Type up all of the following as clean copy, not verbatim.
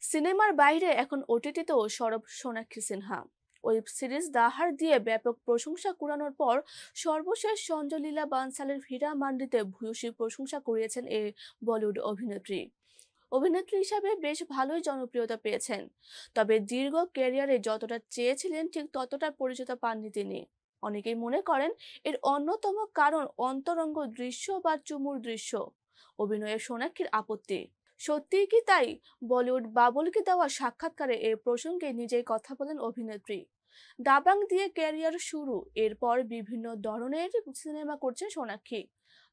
সিনেমার বাইরে এখন ওটিটিতেও সরব সোনাক্ষী সিনহা। ওয়েব সিরিজ দাহার দিয়ে ব্যাপক প্রশংসা কুড়ানোর পর সর্বশেষ সঞ্জয় লীলা বানসালের হীরা মান্ডিতে ভূয়সী প্রশংসা কুড়িয়েছেন এই বলিউড অভিনেত্রী। অভিনেত্রী হিসাবে বেশ ভালোই জনপ্রিয়তা পেয়েছেন, তবে দীর্ঘ ক্যারিয়ারে যতটা চেয়েছিলেন ঠিক ততটা পরিচিত পাননি তিনি। অনেকেই মনে করেন এর অন্যতম কারণ অন্তরঙ্গ দৃশ্য বা চুমুর দৃশ্য। অভিনয়ে সোনাক্ষীর আপত্তি, সত্যিই কি তাই? বলিউড বাবুলকে দেওয়া সাক্ষাৎকারে এ প্রসঙ্গে নিজেই কথা বলেন অভিনেত্রী। দাবাং দিয়ে ক্যারিয়ার শুরু, এরপর বিভিন্ন ধরনের সিনেমা করছেন সোনাক্ষী।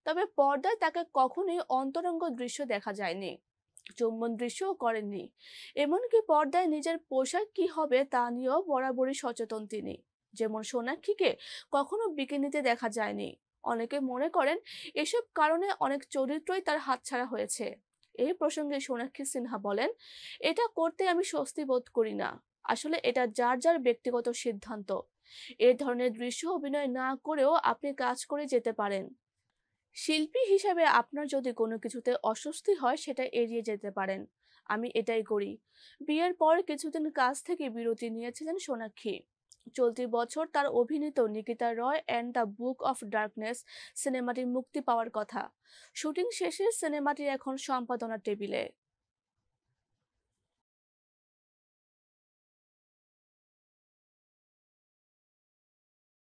তবে পর্দায় তাকে কখনোই অন্তরঙ্গ দৃশ্য দেখা যায়নি, চুম্বন দৃশ্যও করেননি। এমনকি পর্দায় নিজের পোশাক কি হবে তা নিয়েও বরাবরই সচেতন তিনি। যেমন সোনাক্ষীকে কখনো বিকিনিতে দেখা যায়নি। অনেকে মনে করেন এসব কারণে অনেক চরিত্রই তার হাতছাড়া হয়েছে। এই প্রসঙ্গে সোনাক্ষী সিনহা বলেন, এটা করতে আমি স্বস্তি বোধ করি না। আসলে এটা যার যার ব্যক্তিগত সিদ্ধান্ত। এই ধরনের দৃশ্য অভিনয় না করেও আপনি কাজ করে যেতে পারেন। শিল্পী হিসেবে আপনার যদি কোনো কিছুতে অস্বস্তি হয় সেটা এড়িয়ে যেতে পারেন। আমি এটাই করি। বিয়ের পর কিছুদিন কাজ থেকে বিরতি নিয়েছিলেন সোনাক্ষী। চলতি বছর তার অভিনীত Nikita Roy and the book of darkness সিনেমাটি মুক্তি পাওয়ার কথা। শুটিং শেষে সিনেমাটি এখন সম্পাদনার টেবিলে।